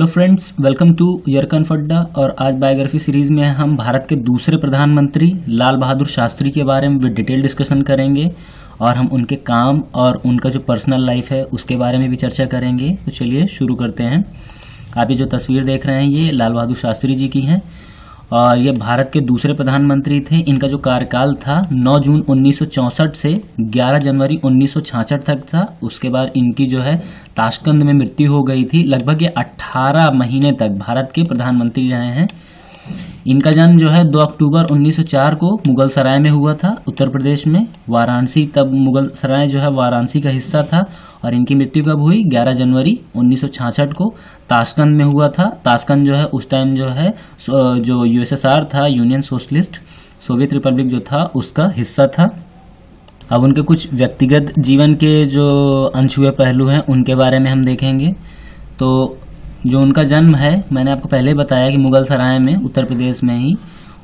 Hello friends, welcome to यरकन फड्डा। और आज बायोग्राफी सीरीज में हम भारत के दूसरे प्रधानमंत्री लाल बहादुर शास्त्री के बारे में डिटेल डिस्कशन करेंगे और हम उनके काम और उनका जो पर्सनल लाइफ है उसके बारे में भी चर्चा करेंगे। तो चलिए शुरू करते हैं। आप ये जो तस्वीर देख रहे हैं ये लाल बहादुर शास्त्री जी की हैं और ये भारत के दूसरे प्रधानमंत्री थे। इनका जो कार्यकाल था 9 जून 1964 से 11 जनवरी 1966 तक था। उसके बाद इनकी जो है ताशकंद में मृत्यु हो गई थी। लगभग ये 18 महीने तक भारत के प्रधानमंत्री रहे हैं। इनका जन्म जो है 2 अक्टूबर 1904 को मुगल सराय में हुआ था, उत्तर प्रदेश में। वाराणसी, तब मुगल सराय जो है वाराणसी का हिस्सा था। और इनकी मृत्यु कब हुई? 11 जनवरी 1966 को ताशकंद में हुआ था। ताशकंद जो है उस टाइम जो है जो यूएसएसआर था, यूनियन सोशलिस्ट सोवियत रिपब्लिक जो था, उसका हिस्सा था। अब उनके कुछ व्यक्तिगत जीवन के जो अनछुए पहलू हैं उनके बारे में हम देखेंगे। तो जो उनका जन्म है, मैंने आपको पहले बताया कि मुगल सराय में, उत्तर प्रदेश में ही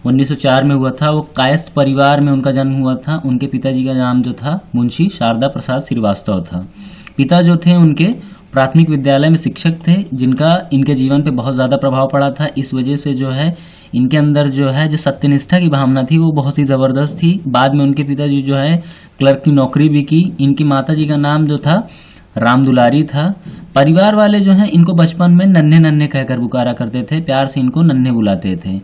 1904 में हुआ था। वो कायस्थ परिवार में उनका जन्म हुआ था। उनके पिताजी का नाम जो था मुंशी शारदा प्रसाद श्रीवास्तव था। पिता जो थे उनके प्राथमिक विद्यालय में शिक्षक थे, जिनका इनके जीवन पे बहुत ज़्यादा प्रभाव पड़ा था। इस वजह से जो है इनके अंदर जो है जो सत्यनिष्ठा की भावना थी वो बहुत ही ज़बरदस्त थी। बाद में उनके पिताजी जो है क्लर्क की नौकरी भी की। इनकी माताजी का नाम जो था राम दुलारी था। परिवार वाले जो हैं इनको बचपन में नन्हे नन्हे कहकर पुकारा करते थे, प्यार से इनको नन्हे बुलाते थे।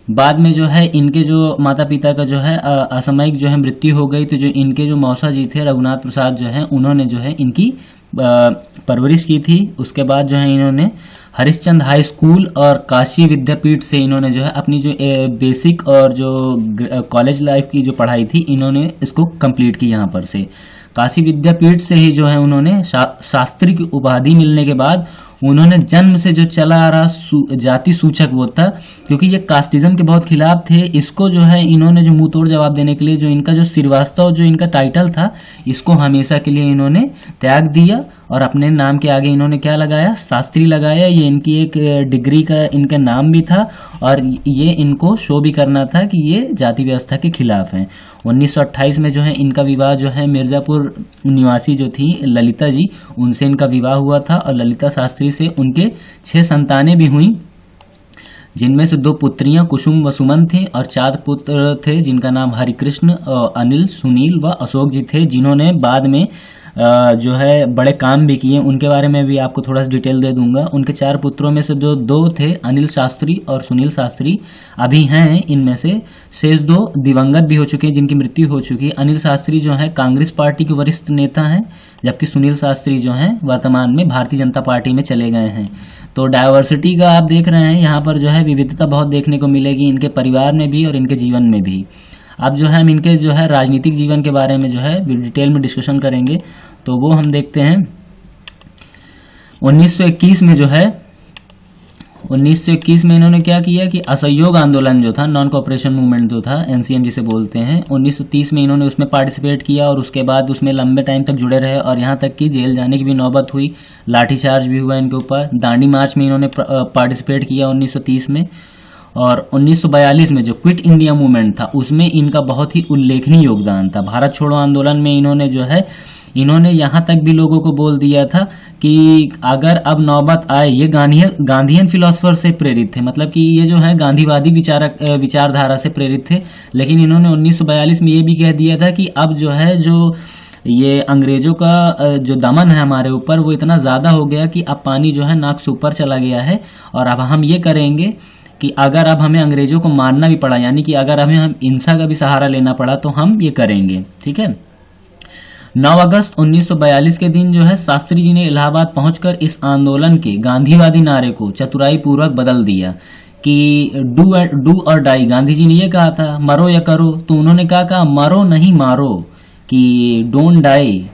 बाद में जो है इनके जो माता पिता का जो है असामयिक जो है मृत्यु हो गई। तो जो इनके जो मौसा जी थे रघुनाथ प्रसाद जो है, उन्होंने जो है इनकी परवरिश की थी। उसके बाद जो है इन्होंने हरिश्चंद्र हाई स्कूल और काशी विद्यापीठ से इन्होंने जो है अपनी जो बेसिक और जो कॉलेज लाइफ की जो पढ़ाई थी इन्होंने इसको कंप्लीट की। यहाँ पर से काशी विद्यापीठ से ही जो है उन्होंने शास्त्री की उपाधि मिलने के बाद उन्होंने जन्म से जो चला आ रहा जाति सूचक वो था, क्योंकि ये कास्टिज्म के बहुत खिलाफ थे। इसको जो है इन्होंने जो मुंह तोड़ जवाब देने के लिए जो इनका जो श्रीवास्तव जो इनका टाइटल था, इसको हमेशा के लिए इन्होंने त्याग दिया और अपने नाम के आगे इन्होंने क्या लगाया? शास्त्री लगाया। ये इनकी एक डिग्री का इनका नाम भी था और ये इनको शो भी करना था कि ये जाति व्यवस्था के खिलाफ हैं। 1928 में जो है इनका विवाह जो है मिर्जापुर निवासी जो थी ललिता जी, उनसे इनका विवाह हुआ था। और ललिता शास्त्री से उनके 6 संतानें भी हुई, जिनमें से 2 पुत्रियां कुसुम व सुमन थी और 4 पुत्र थे जिनका नाम हरिकृष्ण, अनिल, सुनील व अशोक जी थे, जिन्होंने बाद में जो है बड़े काम भी किए। उनके बारे में भी आपको थोड़ा सा डिटेल दे दूंगा। उनके 4 पुत्रों में से जो 2 थे, अनिल शास्त्री और सुनील शास्त्री, अभी हैं। इनमें से शेष 2 दिवंगत भी हो चुके हैं, जिनकी मृत्यु हो चुकी है। अनिल शास्त्री जो है कांग्रेस पार्टी के वरिष्ठ नेता हैं, जबकि सुनील शास्त्री जो हैं वर्तमान में भारतीय जनता पार्टी में चले गए हैं। तो डायवर्सिटी का आप देख रहे हैं, यहाँ पर जो है विविधता बहुत देखने को मिलेगी, इनके परिवार में भी और इनके जीवन में भी। अब जो है हम इनके जो है राजनीतिक जीवन के बारे में जो है डिटेल में डिस्कशन करेंगे। तो वो हम देखते हैं 1921 में जो है 1921 में इन्होंने क्या किया कि असहयोग आंदोलन जो था, नॉन कोऑपरेशन मूवमेंट जो था, एनसीएम जिसे बोलते हैं, 1930 में इन्होंने उसमें पार्टिसिपेट किया और उसके बाद उसमें लंबे टाइम तक जुड़े रहे और यहाँ तक कि जेल जाने की भी नौबत हुई। लाठीचार्ज भी हुआ इनके ऊपर। दांडी मार्च में इन्होंने पार्टिसिपेट किया 1930 में। और 1942 में जो क्विट इंडिया मूवमेंट था उसमें इनका बहुत ही उल्लेखनीय योगदान था। भारत छोड़ो आंदोलन में इन्होंने जो है यहाँ तक भी लोगों को बोल दिया था कि अगर अब नौबत आए, ये गांधीयन फिलोसफर से प्रेरित थे, मतलब कि ये जो है गांधीवादी विचारधारा से प्रेरित थे। लेकिन इन्होंने 1942 में ये भी कह दिया था कि अब जो है जो ये अंग्रेजों का जो दमन है हमारे ऊपर वो इतना ज़्यादा हो गया कि अब पानी जो है नाक से ऊपर चला गया है। और अब हम ये करेंगे कि अगर अब हमें अंग्रेजों को मारना भी पड़ा, यानी कि अगर हमें हिंसा का भी सहारा लेना पड़ा, तो हम ये करेंगे। ठीक है। 9 अगस्त 1942 के दिन जो है शास्त्री जी ने इलाहाबाद पहुंचकर इस आंदोलन के गांधीवादी नारे को चतुराई पूर्वक बदल दिया कि डू और डाई। गांधी जी ने ये कहा था मरो या करो, तो उन्होंने क्या कहा? मरो नहीं मारो, कि डोंट डाई,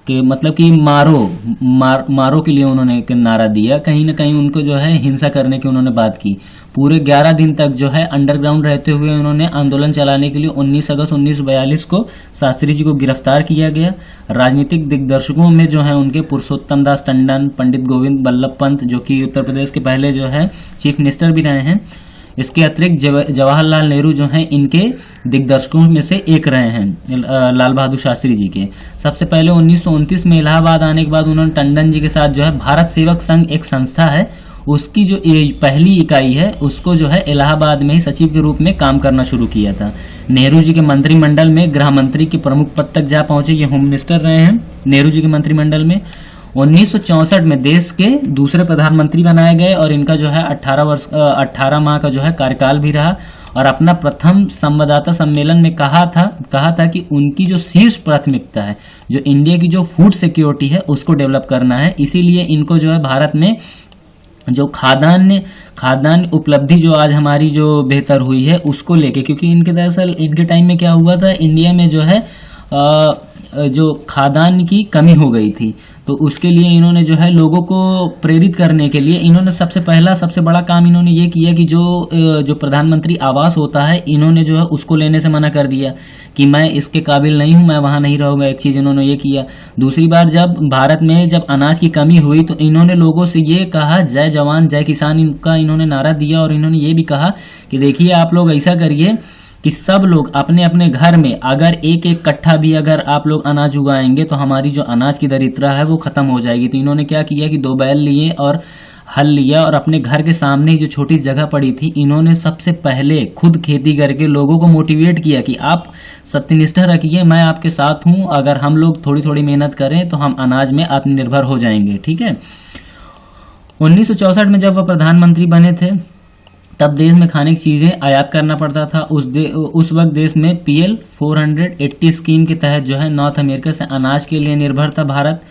कि मतलब कि मारो के लिए उन्होंने एक नारा दिया। कहीं ना कहीं उनको जो है हिंसा करने की उन्होंने बात की। पूरे 11 दिन तक जो है अंडरग्राउंड रहते हुए उन्होंने आंदोलन चलाने के लिए 19 अगस्त 1942 को शास्त्री जी को गिरफ्तार किया गया। राजनीतिक दिग्दर्शकों में जो है उनके पुरुषोत्तम दास टंडन, पंडित गोविंद बल्लभ पंत, जो कि उत्तर प्रदेश के पहले जो है चीफ मिनिस्टर भी रहे हैं। इसके अतिरिक्त जवाहरलाल नेहरू जो हैं इनके दिग्दर्शकों में से एक रहे हैं, लाल बहादुर शास्त्री जी के। सबसे पहले 1929 में इलाहाबाद आने के बाद उन्होंने टंडन जी के साथ जो है भारत सेवक संघ एक संस्था है उसकी जो पहली इकाई है उसको जो है इलाहाबाद में ही सचिव के रूप में काम करना शुरू किया था। नेहरू जी के मंत्रिमंडल में गृह मंत्री के प्रमुख पद तक जा पहुंचे, ये होम मिनिस्टर रहे हैं नेहरू जी के मंत्रिमंडल में। 1964 में देश के दूसरे प्रधानमंत्री बनाए गए और इनका जो है 18 माह का जो है कार्यकाल भी रहा। और अपना प्रथम संवाददाता सम्मेलन में कहा था कि उनकी जो शीर्ष प्राथमिकता है, जो इंडिया की जो फूड सिक्योरिटी है उसको डेवलप करना है। इसीलिए इनको जो है भारत में जो खाद्यान्न उपलब्धि जो आज हमारी जो बेहतर हुई है उसको लेके, क्योंकि इनके दरअसल इनके टाइम में क्या हुआ था, इंडिया में जो है जो खाद्यान्न की कमी हो गई थी, तो उसके लिए इन्होंने जो है लोगों को प्रेरित करने के लिए इन्होंने सबसे बड़ा काम इन्होंने ये किया कि जो प्रधानमंत्री आवास होता है, इन्होंने जो है उसको लेने से मना कर दिया कि मैं इसके काबिल नहीं हूं, मैं वहां नहीं रहूंगा। एक चीज इन्होंने ये किया। दूसरी बार जब भारत में जब अनाज की कमी हुई तो इन्होंने लोगों से ये कहा, जय जवान जय किसान इनका इन्होंने नारा दिया। और इन्होंने ये भी कहा कि देखिए आप लोग ऐसा करिए कि सब लोग अपने अपने घर में अगर एक एक कट्ठा भी अगर आप लोग अनाज उगाएंगे तो हमारी जो अनाज की दरिद्रता है वो खत्म हो जाएगी। तो इन्होंने क्या किया कि 2 बैल लिए और हल लिया और अपने घर के सामने जो छोटी जगह पड़ी थी, इन्होंने सबसे पहले खुद खेती करके लोगों को मोटिवेट किया कि आप सत्यनिष्ठा रखिए, मैं आपके साथ हूं, अगर हम लोग थोड़ी थोड़ी मेहनत करें तो हम अनाज में आत्मनिर्भर हो जाएंगे। ठीक है। 1964 में जब वह प्रधानमंत्री बने थे तब देश में खाने की चीजें आयात करना पड़ता था। उस वक्त देश में PL 480 स्कीम के तहत जो है नॉर्थ अमेरिका से अनाज के लिए निर्भर था भारत।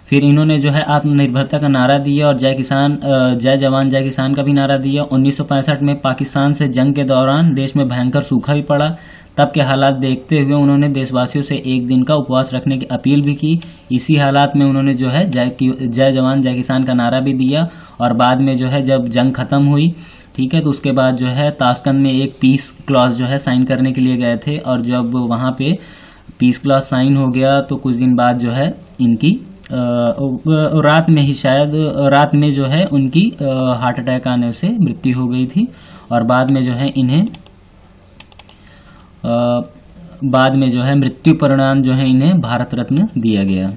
फिर इन्होंने जो है आत्मनिर्भरता का नारा दिया और जय जवान जय किसान का भी नारा दिया। 1965 में पाकिस्तान से जंग के दौरान देश में भयंकर सूखा भी पड़ा। तब के हालात देखते हुए उन्होंने देशवासियों से 1 दिन का उपवास रखने की अपील भी की। इसी हालात में उन्होंने जो है जय जवान जय किसान का नारा भी दिया। और बाद में जो है जब जंग खत्म हुई, ठीक है, तो उसके बाद जो है ताशकंद में एक पीस क्लॉज जो है साइन करने के लिए गए थे। और जब वहाँ पे पीस क्लॉज साइन हो गया तो कुछ दिन बाद जो है इनकी रात में जो है उनकी हार्ट अटैक आने से मृत्यु हो गई थी। और बाद में जो है इन्हें मृत्यु परिणाम जो है इन्हें भारत रत्न दिया गया।